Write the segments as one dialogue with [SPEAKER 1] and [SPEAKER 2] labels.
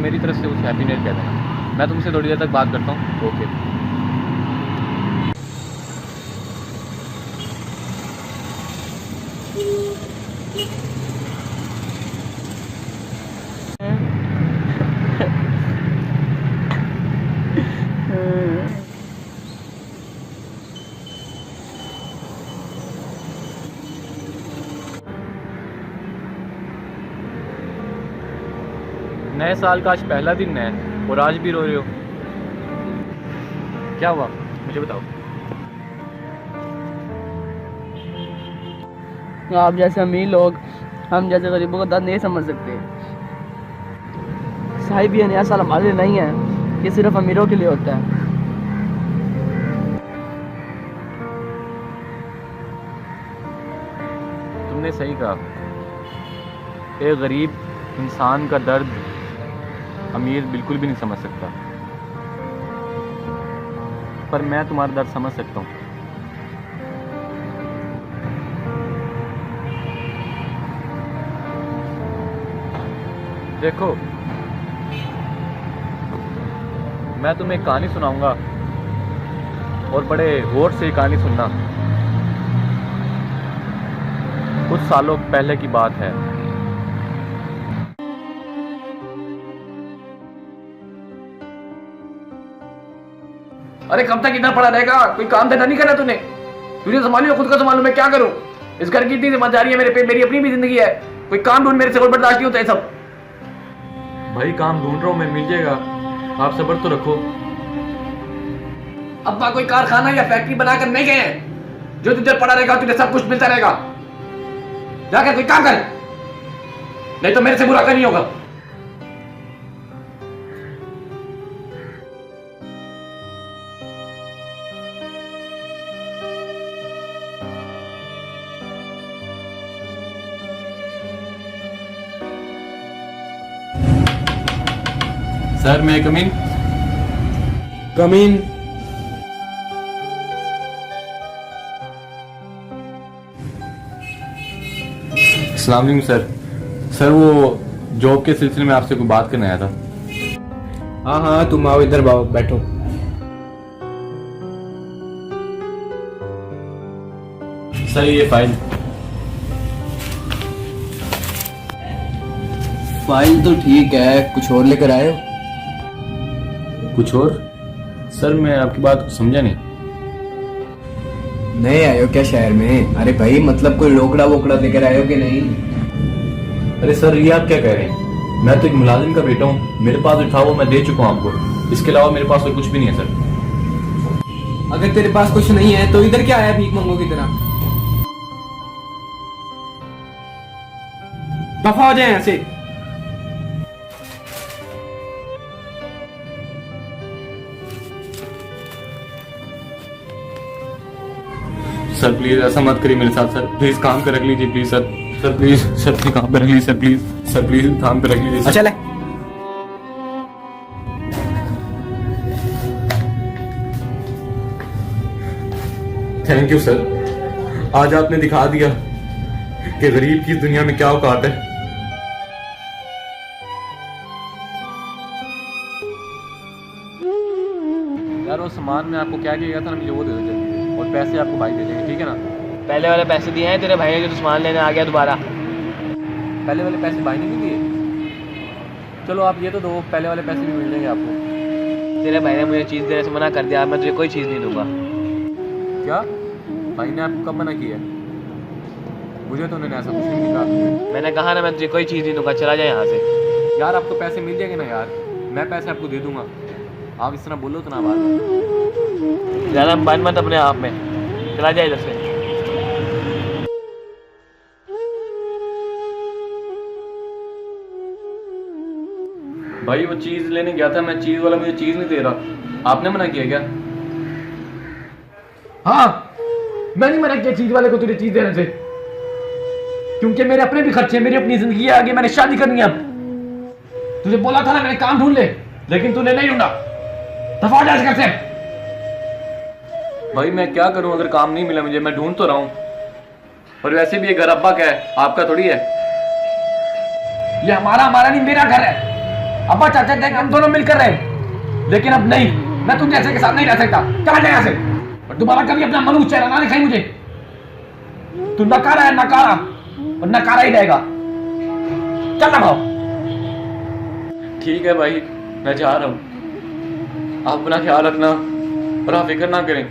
[SPEAKER 1] मेरी तरफ से उसे हैप्पी न्यू ईयर कह देना। मैं तुमसे थोड़ी देर तक बात करता हूँ। ओके। नए साल का आज पहला दिन है और आज भी रो रहे हो, क्या हुआ मुझे बताओ।
[SPEAKER 2] आप जैसे अमीर लोग हम जैसे गरीबों का दर्द नहीं समझ सकते। साहिब ये नया साल हमारे लिए नहीं है, ये सिर्फ अमीरों के लिए होता है।
[SPEAKER 1] तुमने सही कहा, एक गरीब इंसान का दर्द अमीर बिल्कुल भी नहीं समझ सकता, पर मैं तुम्हारा दर्द समझ सकता हूँ। देखो, मैं तुम्हें एक कहानी सुनाऊंगा और बड़े गौर से ये कहानी सुनना। कुछ सालों पहले की बात है।
[SPEAKER 3] अरे कब तक इधर पड़ा रहेगा? कोई काम धंधा नहीं करना तूने? तुझे संभालियो, खुद का संभालू, मैं क्या करूं? इस घर की इतनी जिम्मेदारी है मेरे पे, मेरी अपनी भी जिंदगी है। कोई काम ढूंढ, मेरे से कोई बर्दाश्त नहीं होता है सब।
[SPEAKER 1] भाई काम ढूंढ रहा हूँ मैं, मिल जाएगा, आप सब्र तो रखो।
[SPEAKER 3] अब्बा कोई कारखाना या फैक्ट्री बनाकर नहीं गए हैं जो तुझे पड़ा रहेगा, तुझे सब कुछ मिलता रहेगा। जाकर कोई काम कर, नहीं तो मेरे से बुरा नहीं होगा।
[SPEAKER 1] सर मैं कमीन
[SPEAKER 4] कमीन
[SPEAKER 1] अस्सलाम वालेकुम सर। सर वो जॉब के सिलसिले में आपसे कोई बात करने आया था।
[SPEAKER 4] हाँ हाँ, तुम आओ इधर बैठो।
[SPEAKER 1] सर ये
[SPEAKER 4] फाइल तो ठीक है, कुछ और लेकर आए हो?
[SPEAKER 1] कुछ और? सर मैं आपकी बात को समझा नहीं।
[SPEAKER 4] नए आए हो क्या शहर में? अरे भाई मतलब कोई रोकड़ा वोकड़ा लेकर आए हो कि नहीं?
[SPEAKER 1] अरे सर ये आप क्या कह रहे हैं? मैं तो एक मुलाजिम का बेटा हूँ, मेरे पास जो था वो मैं दे चुका हूँ आपको, इसके अलावा मेरे पास तो कुछ भी नहीं है सर।
[SPEAKER 4] अगर तेरे पास कुछ नहीं है तो इधर क्या आया भीख मंगो की तरह? दफा हो जाए ऐसे।
[SPEAKER 1] सर प्लीज ऐसा मत करिए मेरे साथ। सर प्लीज काम पे रख लीजिए please sir. Sir please, sir please काम पे रख लीजिए सर प्लीज। सर प्लीज काम पे रख लीजिए।
[SPEAKER 4] अच्छा ले।
[SPEAKER 1] थैंक यू सर, आज आपने दिखा दिया कि गरीब की दुनिया में क्या औकात है। यार वो सामान में आपको क्या किया था ना, मुझे वो दे दो जल्दी, और पैसे आपको भाई दे देंगे, ठीक है ना?
[SPEAKER 2] पहले वाले पैसे दिए हैं तेरे भाई ने जो सामान लेने आ गया दोबारा।
[SPEAKER 1] पहले वाले पैसे भाई ने नहीं दिए? चलो आप ये तो दो, पहले वाले पैसे भी मिल जाएंगे आपको।
[SPEAKER 2] तेरे भाई ने मुझे चीज़ देने से मना कर दिया, मैं तुझे कोई चीज़ नहीं दूंगा।
[SPEAKER 1] क्या भाई ने आपको कब मना किया? मुझे तो उन्होंने ऐसा कुछ नहीं कहा।
[SPEAKER 2] मैंने कहा ना मैं तुझे कोई चीज़ नहीं दूंगा, चला जाए यहाँ से।
[SPEAKER 1] यार आपको पैसे मिल जाएंगे ना यार, मैं पैसे आपको दे दूंगा, आप इस तरह बोलो तो ना बात।
[SPEAKER 2] ज़्यादा बन मत अपने आप में, चला जाए इधर से।
[SPEAKER 1] भाई वो चीज लेने गया था मैं, चीज वाला मुझे चीज नहीं दे रहा, आपने मना किया क्या?
[SPEAKER 3] हाँ, मैं नहीं मना किया चीज वाले को तुझे चीज देने से, क्योंकि मेरे अपने भी खर्चे, मेरी अपनी जिंदगी है आगे, मैंने शादी करनी है अब। तुझे बोला था ना मैंने काम ढूंढ ले, लेकिन तूने नहीं ढूंढा। दफा हो जा इस घर से।
[SPEAKER 1] भाई मैं क्या करूं, अगर काम नहीं मिला मुझे, मैं ढूंढ तो रहा हूं, और वैसे भी ये घर अब्बा का है, आपका थोड़ी है।
[SPEAKER 3] ये हमारा नहीं, मेरा घर है। अब्बा चाचा थे कि हम दोनों मिलकर रहे, लेकिन अब नहीं, मैं तुम जैसे के साथ नहीं रह सकता। चला जाए यहाँ से और दोबारा कभी अपना मनुष्य चेहरा ना दिखाई मुझे। तू नकारा है, नकारा, और नकारा ही रहेगा। चल ना भाव।
[SPEAKER 1] ठीक है भाई, मैं जा रहा हूँ। आप अपना ख्याल रखना और आप फिक्र ना करें।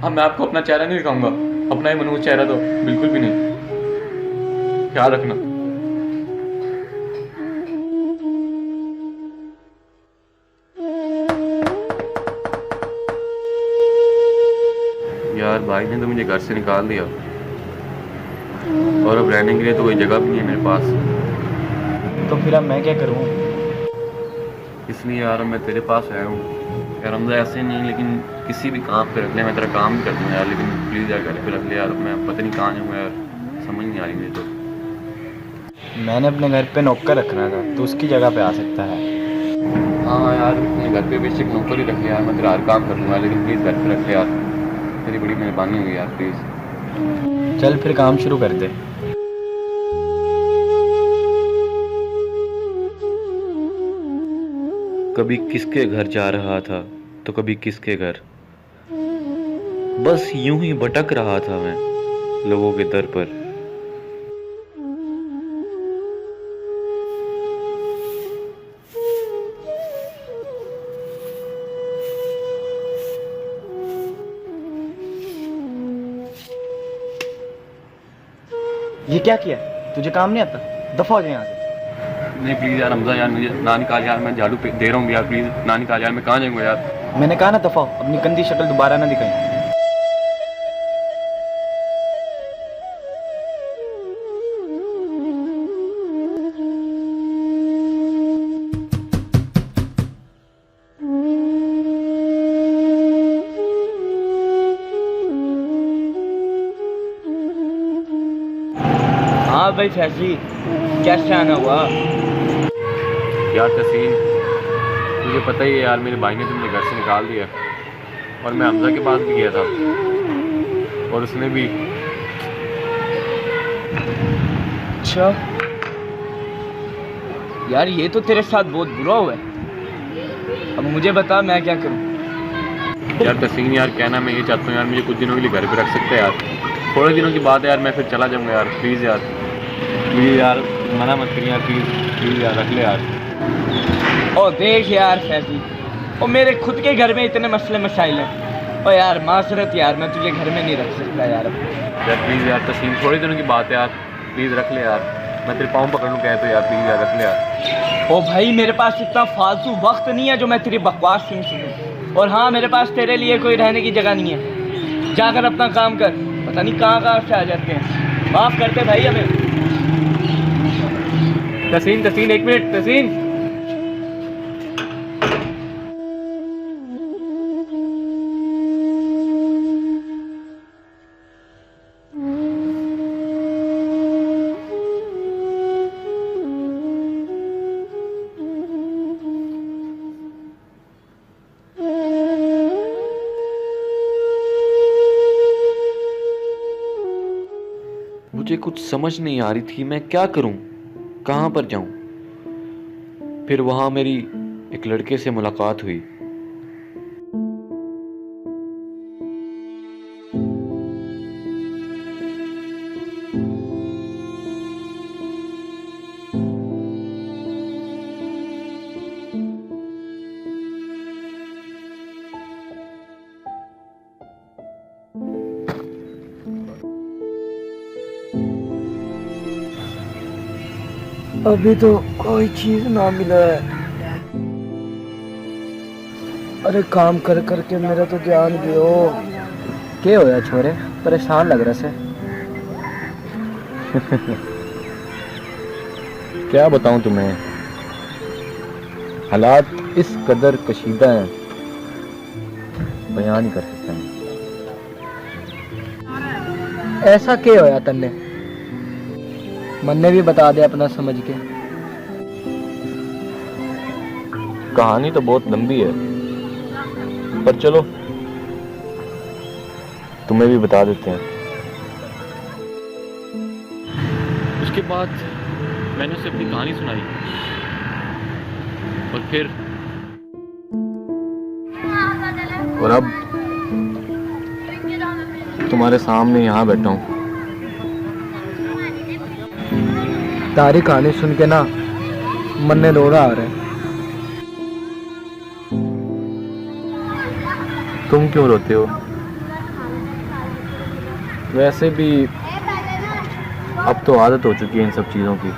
[SPEAKER 1] अब मैं आपको अपना चेहरा नहीं दिखाऊंगा, अपना ही मनहूस चेहरा तो बिल्कुल भी नहीं। ख्याल रखना। यार भाई ने तो मुझे घर से निकाल दिया और अब रहने के लिए तो कोई जगह भी नहीं है मेरे पास।
[SPEAKER 4] तो फिर अब मैं क्या करूँ?
[SPEAKER 1] इसलिए यार मैं तेरे पास आया हूँ। यार हमजा ऐसे नहीं, लेकिन किसी भी काम पे रख ले, मैं तेरा काम कर दूँ यार, लेकिन प्लीज़ यार घर पे रख ले यार। मैं पता नहीं कहाँ जाऊँगा यार, समझ नहीं आ रही मुझे तो।
[SPEAKER 4] मैंने अपने घर पे नौकर रखना था, तो उसकी जगह पे आ सकता है।
[SPEAKER 1] हाँ यार, अपने घर पे बेशक नौकर ही रख ले यार, मैं तेरा हर काम कर दूँगा, लेकिन प्लीज़ घर पे रख ले यार, तेरी बड़ी मेहरबानी होगी यार, प्लीज़।
[SPEAKER 4] चल फिर काम शुरू कर दे।
[SPEAKER 1] कभी किसके घर जा रहा था तो कभी किसके घर, बस यूं ही भटक रहा था मैं लोगों के दर पर।
[SPEAKER 4] ये क्या किया? तुझे काम नहीं आता? दफा हो जाए यहाँ से।
[SPEAKER 1] नहीं प्लीज़ यार हमजा यार, मुझे ना निकाल यार, मैं झाड़ू दे रहा हूँ यार, प्लीज़ ना निकाल यार, मैं कहाँ जाऊँगा यार।
[SPEAKER 4] मैंने कहा ना दफा हो, अपनी गंदी शक्ल दोबारा ना दिखाई।
[SPEAKER 2] हाँ भाई फैसली, कैसे आना हुआ?
[SPEAKER 1] यार तसीन, तुझे पता ही है यार, मेरे भाई ने तुमने घर से निकाल दिया और मैं हमजा के पास भी गया था और उसने भी।
[SPEAKER 2] अच्छा यार, ये तो तेरे साथ बहुत बुरा हुआ है। अब मुझे बता मैं क्या करूँ?
[SPEAKER 1] यार तसीन यार, कहना मैं ये चाहता हूँ यार, मुझे कुछ दिनों के लिए घर पे रख सकते हैं यार, थोड़े दिनों की बात है यार, मैं फिर चला जाऊँगा यार, प्लीज़ यार, प्लीज़ यार, मना मत करिए यार, प्लीज़ यार, रख ले यार।
[SPEAKER 2] ओ देख यार फैसली, ओ मेरे खुद के घर में इतने मसले मसाइल हैं। ओ यार माजरत यार, मैं तुझे घर में नहीं रख सकता यार।
[SPEAKER 1] यार प्लीज़ यार तसीन, थोड़े दिनों की बात है यार, प्लीज़ रख ले यार, मैं तेरे पाँव पकड़ लूँ कहे तो यार, प्लीज़ यार रख ले यार।
[SPEAKER 2] ओ भाई मेरे पास इतना फालतू वक्त नहीं है जो मैं तेरी बकवास सुन सकूं। और हाँ, मेरे पास तेरे लिए कोई रहने की जगह नहीं है। जाकर अपना काम कर, पता नहीं कहाँ से आ जाते हैं। माफ़ करते भाई हमें।
[SPEAKER 1] तसीन एक मिनट, तसीन। मुझे कुछ समझ नहीं आ रही थी मैं क्या करूं, कहां पर जाऊं। फिर वहां मेरी एक लड़के से मुलाकात हुई।
[SPEAKER 2] अभी तो कोई चीज ना मिला है। अरे काम कर करके मेरा तो ध्यान गयो।
[SPEAKER 4] क्या होया छोरे, परेशान लग रहा से?
[SPEAKER 1] क्या बताऊं तुम्हें, हालात इस कदर कशीदा हैं, बयान नहीं कर सकता मैं।
[SPEAKER 2] ऐसा क्या होया तन्ने? मन्ने भी बता दे अपना समझ के।
[SPEAKER 1] कहानी तो बहुत लंबी है, पर चलो तुम्हें भी बता देते हैं। उसके बाद मैंने उसे अपनी कहानी सुनाई और फिर
[SPEAKER 3] और अब तुम्हारे सामने यहाँ बैठा हूँ।
[SPEAKER 4] तारी कहानी सुन के ना मन में रोना आ रहा है।
[SPEAKER 3] तुम क्यों रोते हो? वैसे भी अब तो आदत हो चुकी है इन सब चीज़ों की।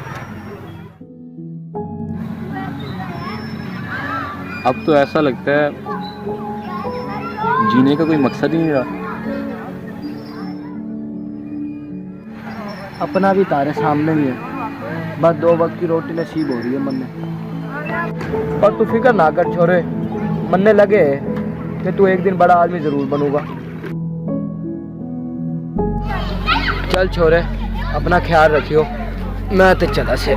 [SPEAKER 3] अब तो ऐसा लगता है जीने का कोई मकसद ही नहीं रहा।
[SPEAKER 4] अपना भी तारे सामने ही है, बस 2 वक्त की रोटी नसीब हो रही है मन में। और तू फिक्र ना कर छोरे, मन में लगे कि तू एक दिन बड़ा आदमी जरूर बनूंगा। चल छोरे, अपना ख्याल रखियो, मैं तो चला से।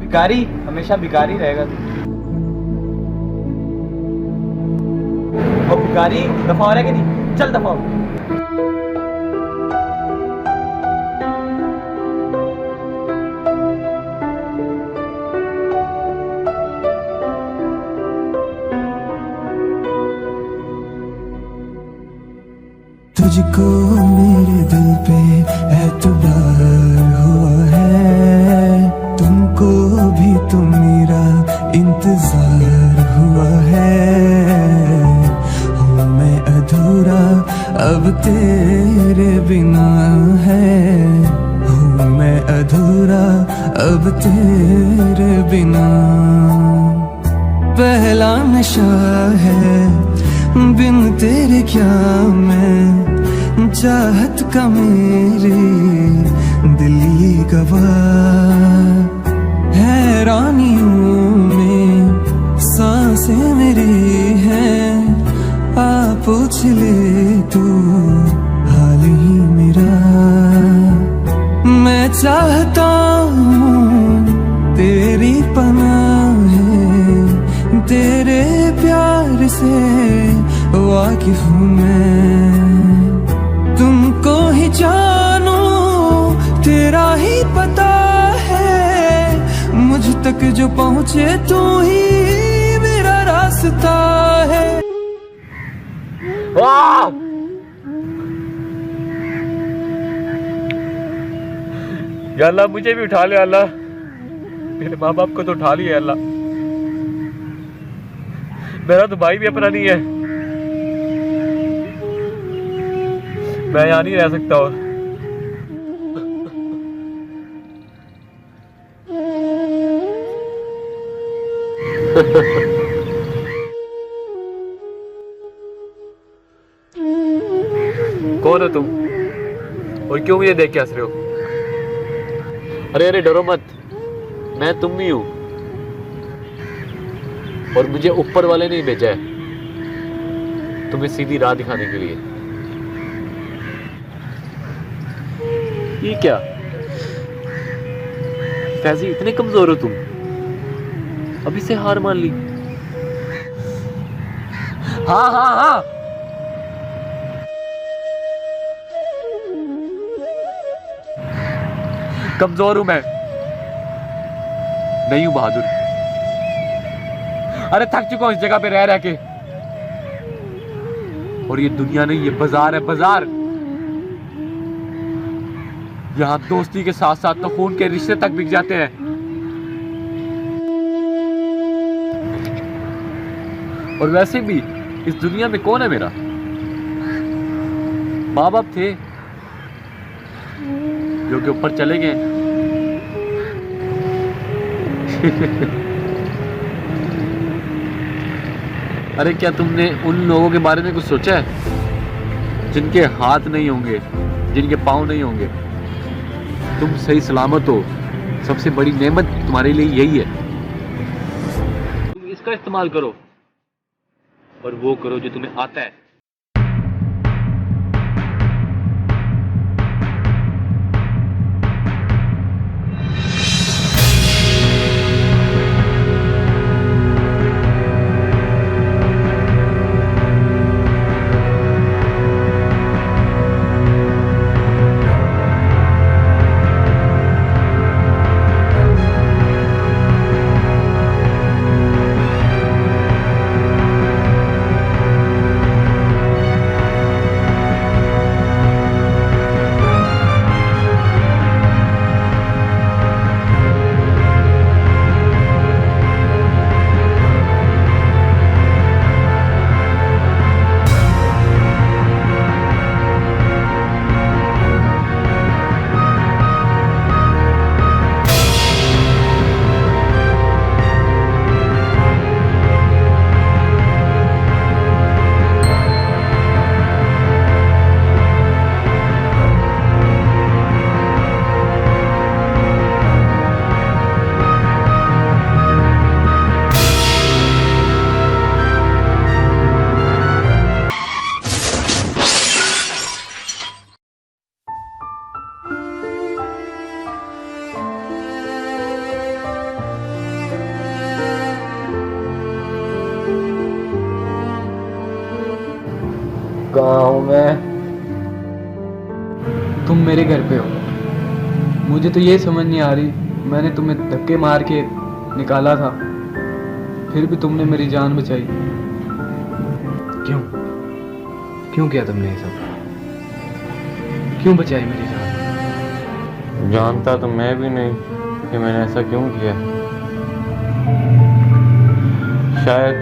[SPEAKER 2] भिखारी हमेशा भिखारी रहेगा तू। और भिखारी दफा हो रहा है कि नहीं? चल दफा हो।
[SPEAKER 5] तुझको मेरे दिल पे एतबार हुआ है, तुमको भी तो मेरा इंतजार हुआ है। हूँ मैं अधूरा अब तेरे बिना है, हूँ मैं अधूरा अब तेरे बिना। पहला नशा है बिन तेरे क्या मैं, चाहत का मेरे दिल ये गवाह। हैरानियों में सांसें मेरी हैं, आ पूछ ले तू हाल ही मेरा। मैं चाहता हूँ तेरी पनाह है, तेरे प्यार से वाकिफ हूँ मैं। तुमको ही जानू तेरा ही पता है, मुझ तक जो पहुँचे तू ही मेरा रास्ता है।
[SPEAKER 3] वाह! या अल्लाह मुझे भी उठा ले अल्लाह, मेरे माँ बाप को तो उठा लिया अल्लाह, मेरा तो भाई भी अपना नहीं है, मैं यहाँ नहीं रह सकता। और कौन हो तुम और क्यों मुझे देख के हंस रहे हो? अरे अरे डरो मत, मैं तुम ही हूं और मुझे ऊपर वाले ने भेजा है तुम्हें सीधी राह दिखाने के लिए। ये क्या फैजी, इतने कमजोर हो तुम? अभी से हार मान ली? हाँ हाँ हाँ, कमजोर हूं मैं, नहीं हूं बहादुर। अरे थक चुका हूं इस जगह पे रह रह के, और ये दुनिया नहीं, ये बाजार है, बाजार। यहां दोस्ती के साथ साथ तो खून के रिश्ते तक बिक जाते हैं। और वैसे भी इस दुनिया में कौन है मेरा? माँ बाप थे जो कि ऊपर चले गए। अरे क्या तुमने उन लोगों के बारे में कुछ सोचा है जिनके हाथ नहीं होंगे, जिनके पाँव नहीं होंगे? तुम सही सलामत हो, सबसे बड़ी नेमत तुम्हारे लिए यही है, तुम इसका इस्तेमाल करो।
[SPEAKER 1] और वो करो जो तुम्हें आता है।
[SPEAKER 4] कहाँ हूँ मैं?
[SPEAKER 6] तुम मेरे घर पे हो। मुझे तो ये समझ नहीं आ रही, मैंने तुम्हें धक्के मार के निकाला था, फिर भी तुमने मेरी जान बचाई।
[SPEAKER 4] क्यों? क्यों किया तुमने ये सब? क्यों बचाई मेरी जान?
[SPEAKER 1] जानता तो मैं भी नहीं कि मैंने ऐसा क्यों किया। शायद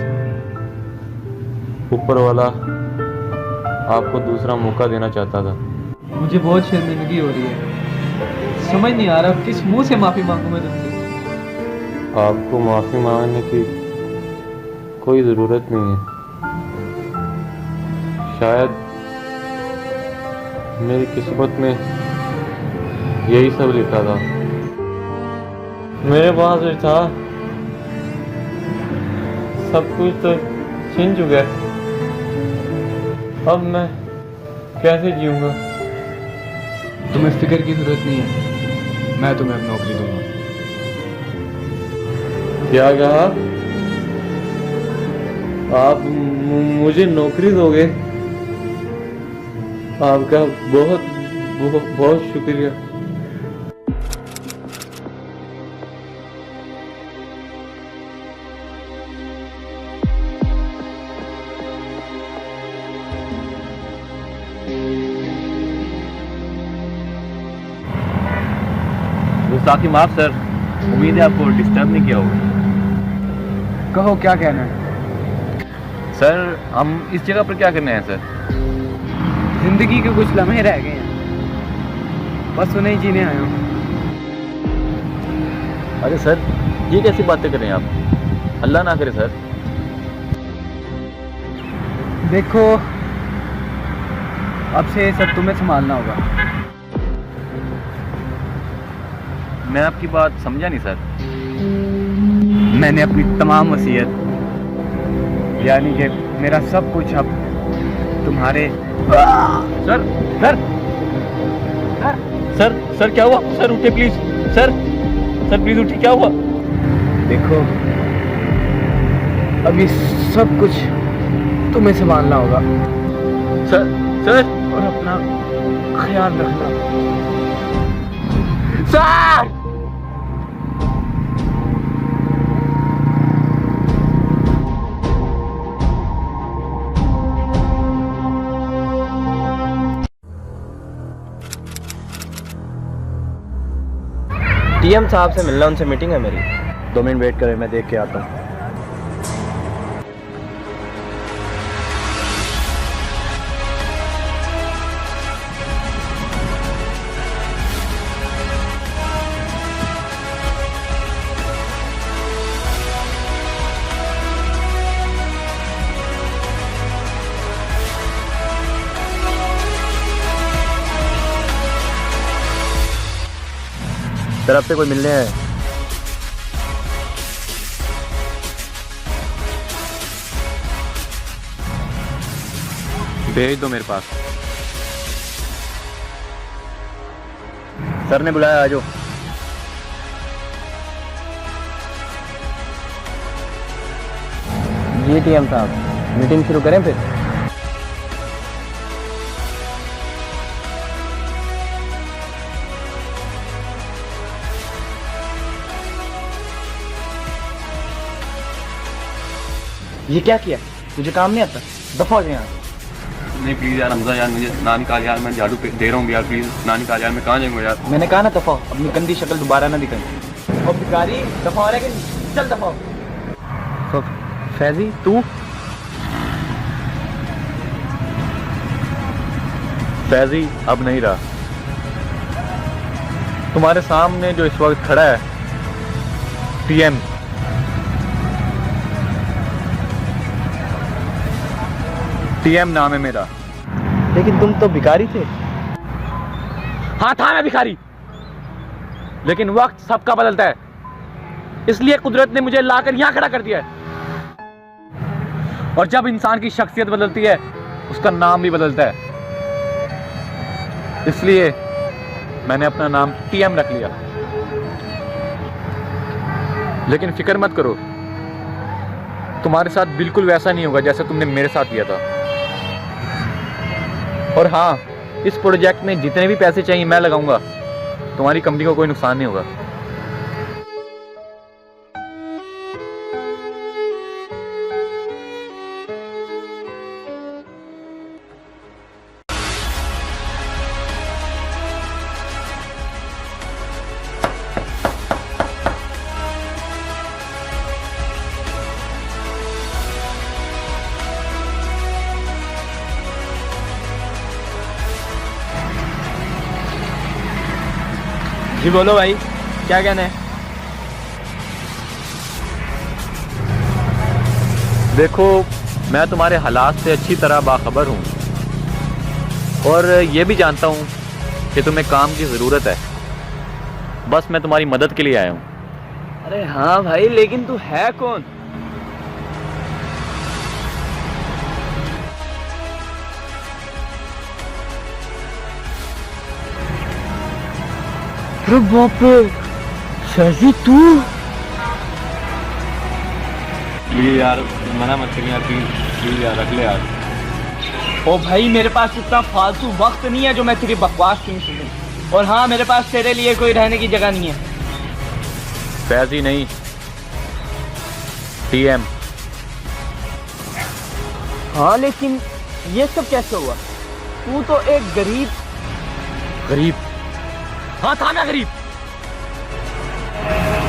[SPEAKER 1] ऊपर वाला आपको दूसरा मौका देना चाहता था।
[SPEAKER 6] मुझे बहुत शर्मिंदगी हो रही है, समझ नहीं आ रहा किस मुंह से माफ़ी मांगूं मैं तुमसे।
[SPEAKER 1] आपको माफ़ी मांगने की कोई ज़रूरत नहीं है। शायद मेरी किस्मत में यही सब लिखा था। मेरे पास जो था सब कुछ तो छीन चुका है। अब मैं कैसे जीऊंगा?
[SPEAKER 6] तुम्हें फिक्र की जरूरत नहीं है, मैं तुम्हें अब नौकरी दूंगा।
[SPEAKER 1] क्या कहा? आप मुझे नौकरी दोगे? आपका बहुत बहुत बहुत शुक्रिया। गुस्ताखी माफ सर, उम्मीद है आपको डिस्टर्ब नहीं किया होगा।
[SPEAKER 6] कहो क्या कहना है?
[SPEAKER 1] सर हम इस जगह पर क्या करने हैं सर?
[SPEAKER 6] जिंदगी के कुछ लम्हे रह गए हैं, बस उन्हें ही जीने आया हूँ।
[SPEAKER 1] अरे सर ये कैसी बातें कर रहे हैं आप? अल्लाह ना करे सर।
[SPEAKER 6] देखो अब से ये सब तुम्हें संभालना होगा।
[SPEAKER 1] मैं आपकी बात समझा नहीं सर।
[SPEAKER 6] मैंने अपनी तमाम वसीयत, यानी कि मेरा सब कुछ अब तुम्हारे।
[SPEAKER 1] सर सर सर सर क्या हुआ? सर उठे प्लीज। सर सर प्लीज उठिए, क्या हुआ?
[SPEAKER 6] देखो अभी सब कुछ तुम्हें संभालना होगा
[SPEAKER 1] सर सर
[SPEAKER 6] और अपना ख्याल रखना।
[SPEAKER 1] सर
[SPEAKER 4] टीएम साहब से मिलना, उनसे मीटिंग है मेरी। 2 मिनट वेट करें, मैं देख के आता हूँ। तरफ से कोई मिलने है?
[SPEAKER 1] भेज दो मेरे पास।
[SPEAKER 4] सर ने बुलाया, आ जाओ। जी टीएम साहब, मीटिंग शुरू करें फिर? ये क्या किया? तुझे काम नहीं आता? दफा हो जाए यहाँ।
[SPEAKER 1] नहीं प्लीज़ यार हमजा यार, मुझे ना निकाल यार, मैं झाड़ू दे रहा हूँ यार, प्लीज़ ना निकाल यार, मैं कहाँ जाऊँगा यार।
[SPEAKER 4] मैंने कहा ना दफा हो, अपनी गंदी शक्ल दोबारा ना दिखाई।
[SPEAKER 2] और भिखारी दफा हो रहा है कि नहीं? चल दफा हो।
[SPEAKER 4] तो फैजी तू?
[SPEAKER 7] फैजी अब नहीं रहा। तुम्हारे सामने जो इस वक्त खड़ा है टीएम, टीएम नाम है मेरा।
[SPEAKER 4] लेकिन तुम तो भिखारी थे।
[SPEAKER 3] हाँ था मैं भिखारी, लेकिन वक्त सबका बदलता है, इसलिए कुदरत ने मुझे लाकर यहां खड़ा कर दिया है। और जब इंसान की शख्सियत बदलती है उसका नाम भी बदलता है, इसलिए मैंने अपना नाम टीएम रख लिया। लेकिन फिक्र मत करो, तुम्हारे साथ बिल्कुल वैसा नहीं होगा जैसा तुमने मेरे साथ किया था। और हाँ, इस प्रोजेक्ट में जितने भी पैसे चाहिए मैं लगाऊंगा, तुम्हारी कंपनी को कोई नुकसान नहीं होगा।
[SPEAKER 2] जी बोलो भाई, क्या कहना है?
[SPEAKER 7] देखो, मैं तुम्हारे हालात से अच्छी तरह बाखबर हूँ और ये भी जानता हूँ कि तुम्हें काम की ज़रूरत है। बस मैं तुम्हारी मदद के लिए आया हूँ।
[SPEAKER 2] अरे हाँ भाई, लेकिन तू है कौन?
[SPEAKER 4] अरे बाप रे, फैजी तू?
[SPEAKER 1] प्लीज़ यार मना मत करिए यार, प्लीज़ यार रख ले यार।
[SPEAKER 2] ओ भाई, मेरे पास इतना फालतू वक्त नहीं है जो मैं तेरी बकवास सुन सकूं। और हाँ, मेरे पास तेरे लिए कोई रहने की जगह नहीं है।
[SPEAKER 7] फैजी नहीं, टीएम।
[SPEAKER 2] हाँ, लेकिन ये सब कैसे हुआ? तू तो एक
[SPEAKER 7] गरीब?
[SPEAKER 3] हाँ था मैं गरीब,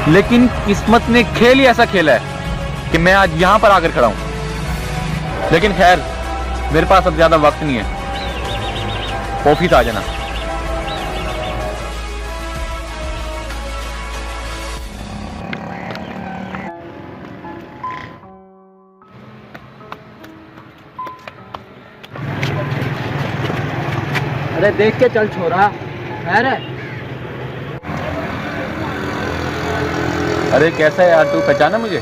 [SPEAKER 3] लेकिन किस्मत ने खेल ही ऐसा खेला है कि मैं आज यहां पर आकर खड़ा हूं। लेकिन खैर, मेरे पास अब ज्यादा वक्त नहीं है, ऑफिस आ जाना।
[SPEAKER 4] अरे देख के चल छोरा, खैर है?
[SPEAKER 7] अरे कैसा है यार, तू पहचाना मुझे?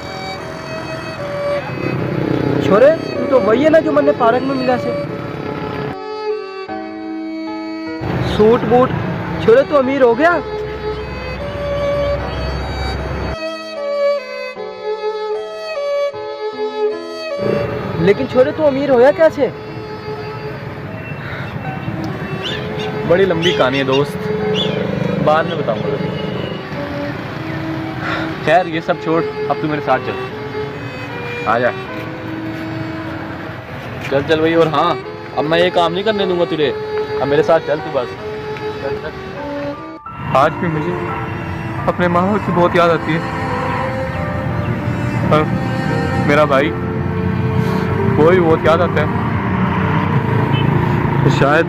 [SPEAKER 4] छोरे तू तो वही है ना जो मैंने पार्क में मिला से। सूट बूट, छोरे तू अमीर हो गया? लेकिन छोरे तू अमीर होया कैसे?
[SPEAKER 7] बड़ी लंबी कहानी है दोस्त, बाद में बताऊंगा। खैर ये सब छोड़, अब तू मेरे साथ चल, आ जा। चल चल भाई। और हाँ, अब मैं ये काम नहीं करने दूंगा तुझे, अब मेरे साथ चल तू बस। चल चल। आज भी मुझे अपने माँ बाप की बहुत याद आती है, और मेरा भाई वो भी बहुत याद आता है। तो शायद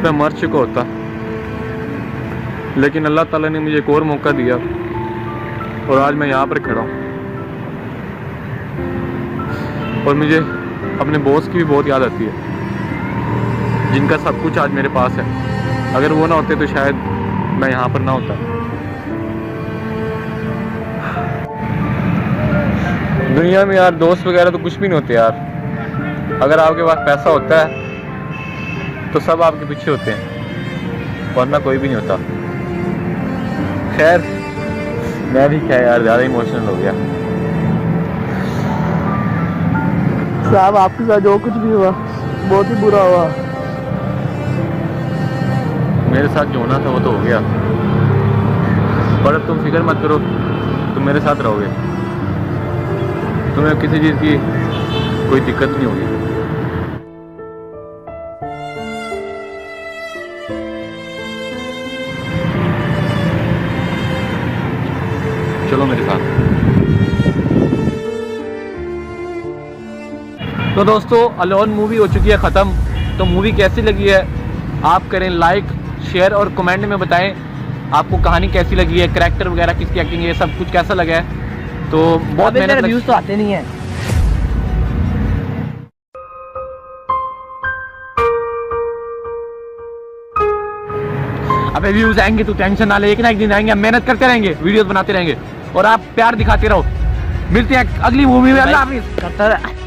[SPEAKER 7] मैं मर चुका होता, लेकिन अल्लाह ताला ने मुझे एक और मौका दिया और आज मैं यहाँ पर खड़ा हूँ। और मुझे अपने बॉस की भी बहुत याद आती है, जिनका सब कुछ आज मेरे पास है। अगर वो ना होते तो शायद मैं यहाँ पर ना होता। दुनिया में यार दोस्त वगैरह तो कुछ भी नहीं होते यार, अगर आपके पास पैसा होता है तो सब आपके पीछे होते हैं, वरना कोई भी नहीं होता। खैर मैं भी क्या यार ज़्यादा इमोशनल हो गया।
[SPEAKER 4] साहब आपके साथ जो कुछ भी हुआ बहुत ही बुरा हुआ।
[SPEAKER 7] मेरे साथ जो होना था वो तो हो गया, पर अब तुम फिक्र मत करो, तुम मेरे साथ रहोगे, तुम्हें किसी चीज़ की कोई दिक्कत नहीं होगी। चलो मेरे साथ। तो दोस्तों अलोन मूवी हो चुकी है ख़त्म। तो मूवी कैसी लगी है आप करें लाइक, शेयर और कमेंट में बताएं आपको कहानी कैसी लगी है, कैरेक्टर वगैरह किसकी एक्टिंग है, ये सब कुछ कैसा लगा है। तो बहुत मेहनत
[SPEAKER 4] व्यूज तो आते नहीं है।
[SPEAKER 7] अबे व्यूज आएंगे तो टेंशन ना ले, एक ना एक दिन आएंगे, हम मेहनत करते रहेंगे, वीडियोस बनाते रहेंगे और आप प्यार दिखाते रहो। मिलते हैं अगली मूवी में। अल्लाह हाफिज़।